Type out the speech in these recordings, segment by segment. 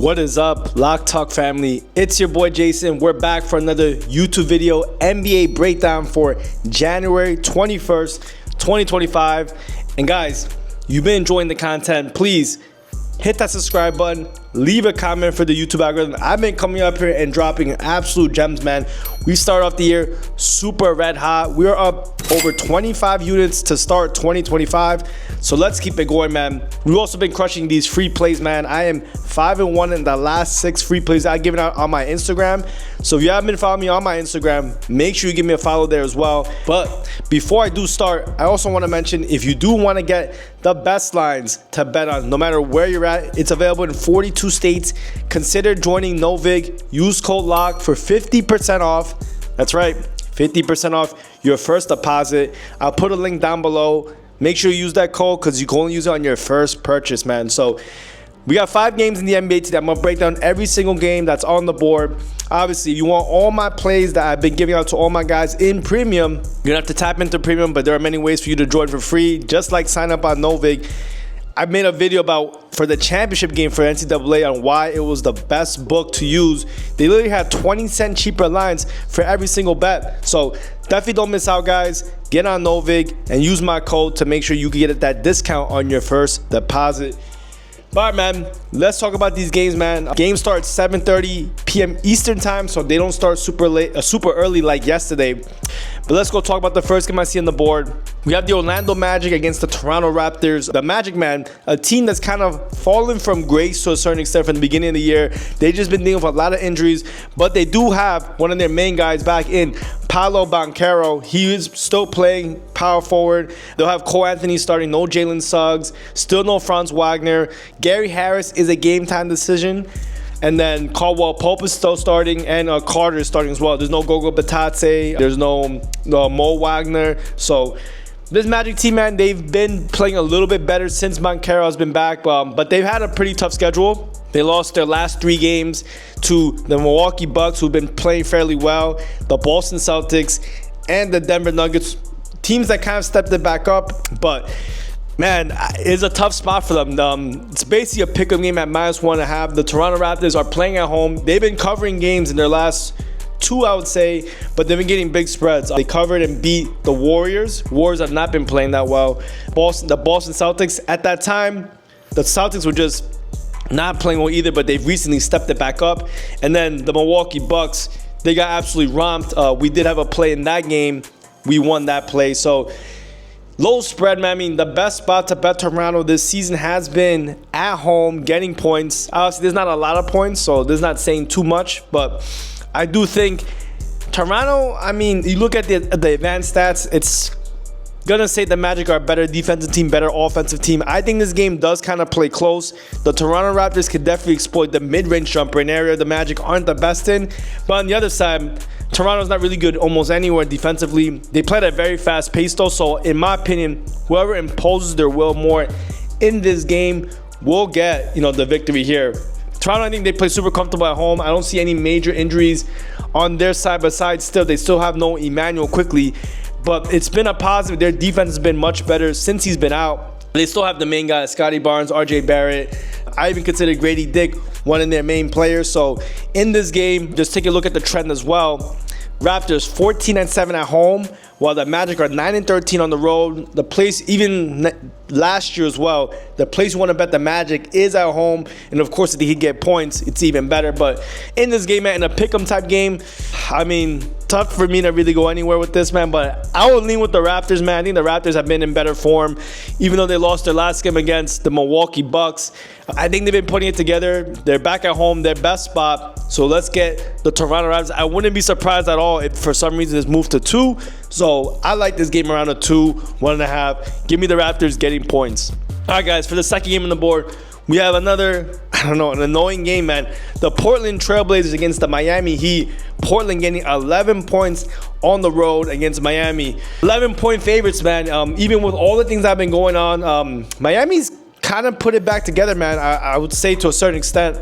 What is up, Lock Talk family? It's your boy Jason. We're back for another YouTube video, NBA breakdown for January 21st, 2025. And guys, you've been enjoying the content. Please hit that subscribe button, leave a comment for the YouTube algorithm. I've been coming up here and dropping absolute gems, man. We start off the year super red hot. We're up over 25 units to start 2025. So let's keep it going, man. We've also been crushing these free plays, man. I am 5-1 in the last 6 free plays I've given out on my Instagram. So if you haven't been following me on my Instagram, make sure you give me a follow there as well. But before I do start, I also want to mention, if you do want to get the best lines to bet on, no matter where you're at, it's available in 42 states. Consider joining Novig. Use code LOCK for 50% off. That's right, 50% off your first deposit. I'll put a link down below. Make sure you use that code because you can only use it on your first purchase, man. So we got 5 games in the NBA today. I'm going to break down every single game that's on the board. Obviously, if you want all my plays that I've been giving out to all my guys in Premium, you're going to have to tap into Premium, but there are many ways for you to join for free. Just like sign up on Novig. I made a video about for the championship game for NCAA on why it was the best book to use. They literally had 20-cent cheaper lines for every single bet. So definitely don't miss out, guys. Get on Novig and use my code to make sure you can get that discount on your first deposit. All right, man, let's talk about these games, man. Game starts 7:30 p.m. Eastern time, so they don't start super early like yesterday. But let's go talk about the first game I see on the board. We have the Orlando Magic against the Toronto Raptors. The Magic, man, a team that's kind of fallen from grace to a certain extent from the beginning of the year. They've just been dealing with a lot of injuries, but they do have one of their main guys back in Paolo Banchero. He is still playing power forward. They'll have Cole Anthony starting, no Jalen Suggs, still no Franz Wagner. Gary Harris is a game time decision. And then Caldwell Pope is still starting, and Carter is starting as well. There's no Gogo Batadze. There's no Mo Wagner. So this Magic team, man, they've been playing a little bit better since Banchero has been back, but they've had a pretty tough schedule. They lost their last 3 games to the Milwaukee Bucks, who've been playing fairly well, the Boston Celtics, and the Denver Nuggets. Teams that kind of stepped it back up, but man, it's a tough spot for them. It's basically a pick-up game at -1.5. The Toronto Raptors are playing at home. They've been covering games in their last 2, I would say, but they've been getting big spreads. They covered and beat the Warriors. Warriors have not been playing that well. The Boston Celtics, at that time, the Celtics were just not playing well either, but they've recently stepped it back up. And then the Milwaukee Bucks, they got absolutely romped. We did have a play in that game. We won that play. So low spread, man. I mean, the best spot to bet Toronto this season has been at home, getting points. Obviously, there's not a lot of points, so this is not saying too much. But I do think Toronto, I mean, you look at the advanced stats, it's going to say the Magic are a better defensive team, better offensive team. I think this game does kind of play close. The Toronto Raptors could definitely exploit the mid-range jumper, an area the Magic aren't the best in. But on the other side, Toronto's not really good almost anywhere defensively. They play at a very fast pace though, so in my opinion, whoever imposes their will more in this game will get, the victory here. Toronto, I think they play super comfortable at home. I don't see any major injuries on their side, besides they still have no Emmanuel Quickly, but it's been a positive. Their defense has been much better since he's been out. They still have the main guys, Scotty Barnes, RJ Barrett. I even consider Grady Dick one of their main players. So in this game, just take a look at the trend as well. Raptors 14-7 at home, while the Magic are 9-13 on the road. The place, even last year as well, the place you want to bet the Magic is at home. And of course, if he get points, it's even better. But in this game, man, in a pick'em type game, I mean, tough for me to really go anywhere with this, man. But I would lean with the Raptors, man. I think the Raptors have been in better form, even though they lost their last game against the Milwaukee Bucks. I think they've been putting it together. They're back at home, their best spot. So let's get the Toronto Raptors. I wouldn't be surprised at all if for some reason it's moved to 2. So I like this game around a 2, 1.5. Give me the Raptors getting points. All right, guys, for the second game on the board, we have another, an annoying game, man. The Portland Trailblazers against the Miami Heat. Portland getting 11 points on the road against Miami. 11-point favorites, man. Even with all the things that have been going on, Miami's kind of put it back together, man. I would say to a certain extent.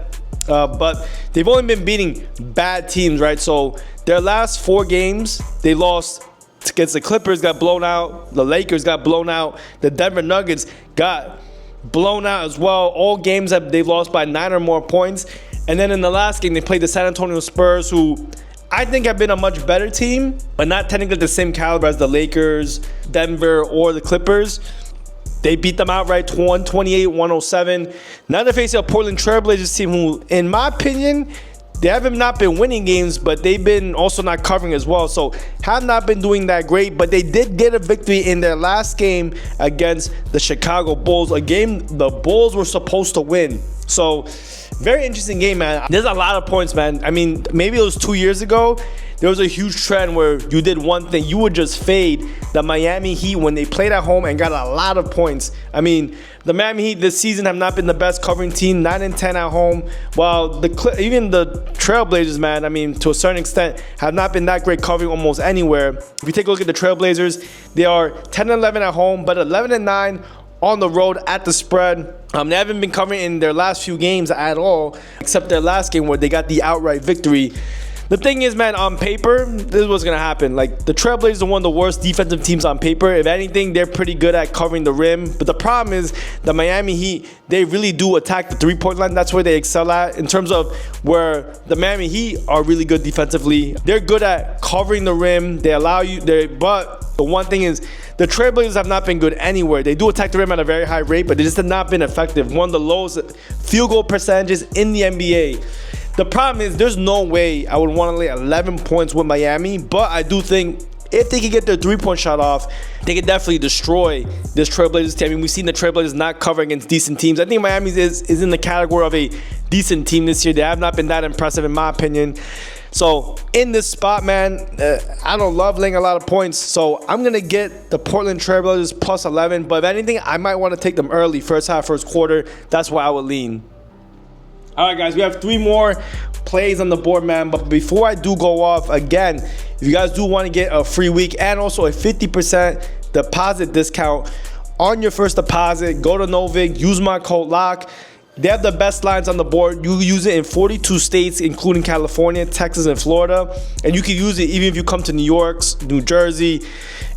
But they've only been beating bad teams, right? So their last 4 games, they lost against the Clippers, got blown out. The Lakers got blown out. The Denver Nuggets got blown out as well. All games that they've lost by 9 or more points. And then in the last game, they played the San Antonio Spurs, who I think have been a much better team, but not technically the same caliber as the Lakers, Denver, or the Clippers. They beat them outright 128-107. Now they're facing a Portland Trailblazers team who, in my opinion, they haven't not been winning games, but they've been also not covering as well. So have not been doing that great, but they did get a victory in their last game against the Chicago Bulls, a game the Bulls were supposed to win. So very interesting game, man. There's a lot of points, man. I mean, maybe it was 2 years ago. There was a huge trend where you did one thing. You would just fade the Miami Heat when they played at home and got a lot of points. I mean, the Miami Heat this season have not been the best covering team, 9-10 at home. While even the Trailblazers, man, I mean, to a certain extent, have not been that great covering almost anywhere. If you take a look at the Trailblazers, they are 10-11 at home, but 11-9 on the road at the spread. They haven't been covering in their last few games at all, except their last game where they got the outright victory. The thing is, man, on paper, this is what's going to happen. Like, the Trailblazers are one of the worst defensive teams on paper. If anything, they're pretty good at covering the rim. But the problem is the Miami Heat, they really do attack the three-point line. That's where they excel at in terms of where the Miami Heat are really good defensively. They're good at covering the rim. They allow you, but the one thing is, the Trailblazers have not been good anywhere. They do attack the rim at a very high rate, but they just have not been effective. One of the lowest field goal percentages in the NBA. The problem is there's no way I would want to lay 11 points with Miami, but I do think if they can get their three-point shot off, they can definitely destroy this Trailblazers team. I mean, we've seen the Trailblazers not cover against decent teams. I think Miami is in the category of a decent team this year. They have not been that impressive in my opinion. So in this spot, man, I don't love laying a lot of points. So I'm going to get the Portland Trailblazers plus 11. But if anything, I might want to take them early, first half, first quarter. That's why I would lean. All right, guys, we have 3 more plays on the board, man. But before I do go off, again, if you guys do want to get a free week and also a 50% deposit discount on your first deposit, go to Novig, use my code LOCK. They have the best lines on the board. You use it in 42 states, including California, Texas, and Florida. And you can use it even if you come to New York, New Jersey.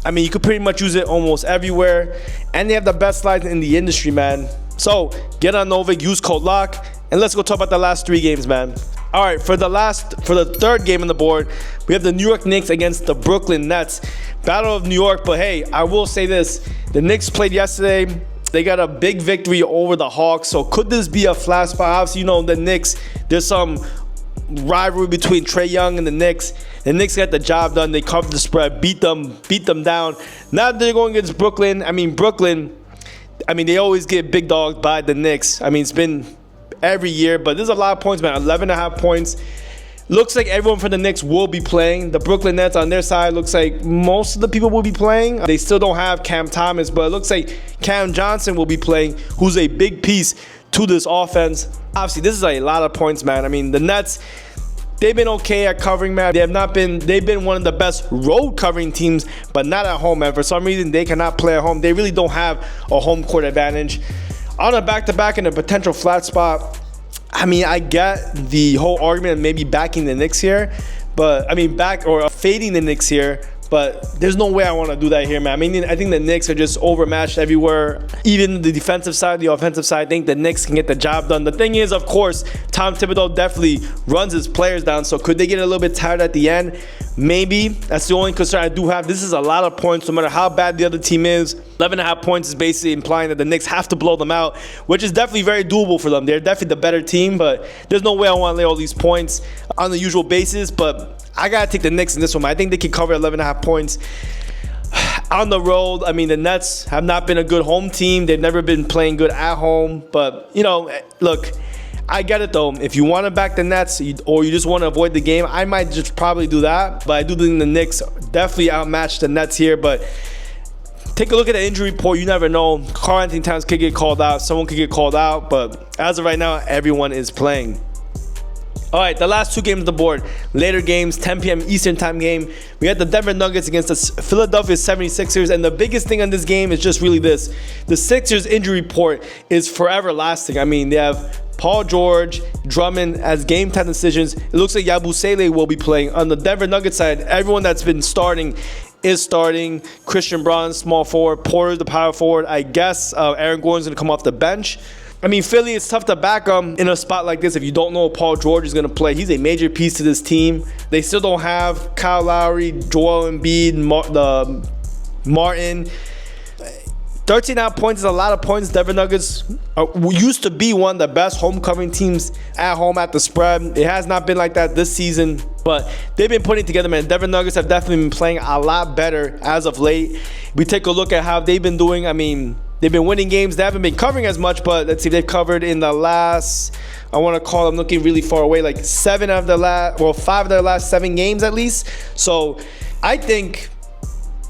I mean, you could pretty much use it almost everywhere. And they have the best lines in the industry, man. So get on Novig, use code LOCK, and let's go talk about the last 3 games, man. All right, for the third game on the board, we have the New York Knicks against the Brooklyn Nets. Battle of New York, but hey, I will say this. The Knicks played yesterday. They got a big victory over the Hawks. So could this be a flat spot? Obviously, you know, the Knicks, there's some rivalry between Trae Young and the Knicks. The Knicks got the job done. They covered the spread, beat them down. Now they're going against Brooklyn. Brooklyn, they always get big dogged by the Knicks. It's been every year, but there's a lot of points, man. 11.5 points. Looks like everyone from the Knicks will be playing. The Brooklyn Nets on their side looks like most of the people will be playing. They still don't have Cam Thomas, but it looks like Cam Johnson will be playing, who's a big piece to this offense. Obviously, this is a lot of points, man. The Nets, they've been okay at covering, man. They've been one of the best road covering teams, but not at home, man. For some reason, they cannot play at home. They really don't have a home court advantage. On a back-to-back in a potential flat spot, I get the whole argument of maybe backing the Knicks here, but fading the Knicks here, but there's no way I want to do that here, man. I think the Knicks are just overmatched everywhere. Even the defensive side, the offensive side, I think the Knicks can get the job done. The thing is, of course, Tom Thibodeau definitely runs his players down, so could they get a little bit tired at the end? Maybe. That's the only concern I do have. This is a lot of points, no matter how bad the other team is. 11.5 points is basically implying that the Knicks have to blow them out, which is definitely very doable for them. They're definitely the better team, but there's no way I want to lay all these points on the usual basis. But I got to take the Knicks in this one. I think they can cover 11.5 points. On the road, the Nets have not been a good home team. They've never been playing good at home. But, look, I get it, though. If you want to back the Nets or you just want to avoid the game, I might just probably do that. But I do think the Knicks definitely outmatch the Nets here. But take a look at the injury report. You never know. Karl-Anthony Towns could get called out. Someone could get called out. But as of right now, everyone is playing. All right, the last 2 games on the board. Later games, 10 p.m. Eastern time game. We got the Denver Nuggets against the Philadelphia 76ers. And the biggest thing on this game is just really this. The Sixers injury report is forever lasting. They have Paul George, Drummond as game time decisions. It looks like Yabusele will be playing. On the Denver Nuggets side, everyone that's been starting is starting. Christian Braun, small forward. Porter's the power forward. I guess Aaron Gordon's going to come off the bench. I mean, Philly, it's tough to back them in a spot like this if you don't know Paul George is going to play. He's a major piece to this team. They still don't have Kyle Lowry, Joel Embiid, Martin. 13.5 points is a lot of points. Denver Nuggets used to be one of the best homecoming teams at home at the spread. It has not been like that this season, but they've been putting it together, man. Denver Nuggets have definitely been playing a lot better as of late. We take a look at how they've been doing. I mean, they've been winning games. They haven't been covering as much, but let's see if they've covered in the last, I want to call them looking really far away, like 5 of their last 7 games at least. So I think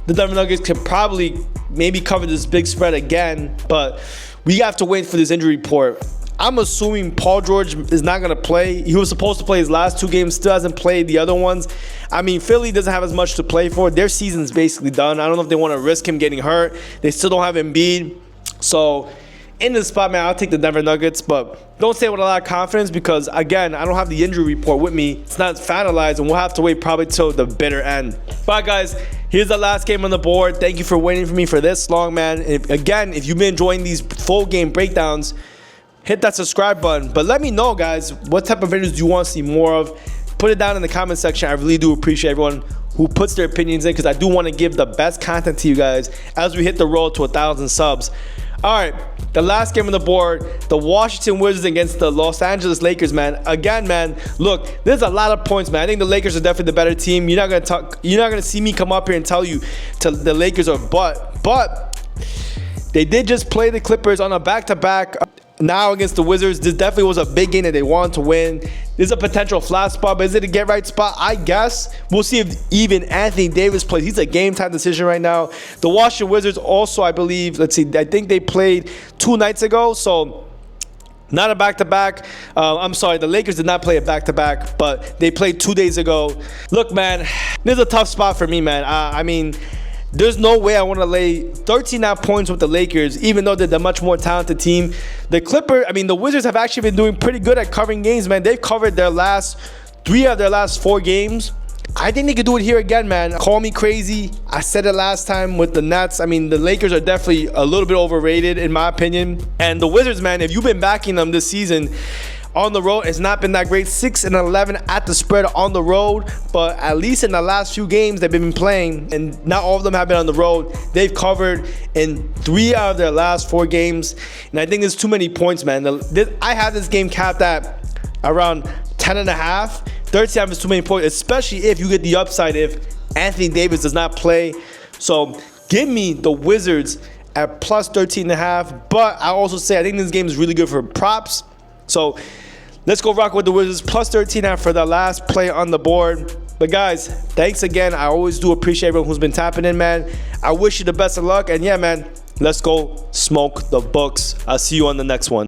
the Denver Nuggets could probably maybe cover this big spread again, but we have to wait for this injury report. I'm assuming Paul George is not going to play. He was supposed to play his last 2 games, still hasn't played the other ones. I mean, Philly doesn't have as much to play for. Their season's basically done. I don't know if they want to risk him getting hurt. They still don't have Embiid. So in this spot, man, I'll take the Denver Nuggets, but don't say it with a lot of confidence because, again, I don't have the injury report with me. It's not finalized, and we'll have to wait probably till the bitter end. But, guys, here's the last game on the board. Thank you for waiting for me for this long, man. If you've been enjoying these full game breakdowns, hit that subscribe button. But let me know, guys, what type of videos do you want to see more of? Put it down in the comment section. I really do appreciate everyone who puts their opinions in because I do want to give the best content to you guys as we hit the road to 1,000 subs. All right, the last game on the board, the Washington Wizards against the Los Angeles Lakers, man. Again, man, look, there's a lot of points, man. I think the Lakers are definitely the better team. You're not gonna see me come up here and tell you the Lakers are but they did just play the Clippers on a back-to-back. Now against the Wizards, this definitely was a big game that they wanted to win. This is a potential flat spot, but is it a get-right spot? I guess. We'll see if even Anthony Davis plays. He's a game-time decision right now. The Washington Wizards also, I believe, let's see, I think they played 2 nights ago, so not a back-to-back. I'm sorry, the Lakers did not play a back-to-back, but they played 2 days ago. Look, man, this is a tough spot for me, man. I mean, there's no way I want to lay 13.5 points with the Lakers, even though they're the much more talented team. The Wizards have actually been doing pretty good at covering games, man. They've covered their last 3 of their last 4 games. I think they could do it here again, man. Call me crazy. I said it last time with the Nets. I mean, the Lakers are definitely a little bit overrated, in my opinion. And the Wizards, man, if you've been backing them this season, on the road, it's not been that great. 6-11 at the spread on the road, but at least in the last few games they've been playing, and not all of them have been on the road, they've covered in 3 out of their last 4 games. And I think there's too many points, man. I have this game capped at around 10.5. 13.5 is too many points, especially if you get the upside if Anthony Davis does not play. So give me the Wizards at plus 13.5. But I also say I think this game is really good for props. So let's go rock with the Wizards, plus 13.5 for the last play on the board. But guys, thanks again. I always do appreciate everyone who's been tapping in, man. I wish you the best of luck. And yeah, man, let's go smoke the books. I'll see you on the next one.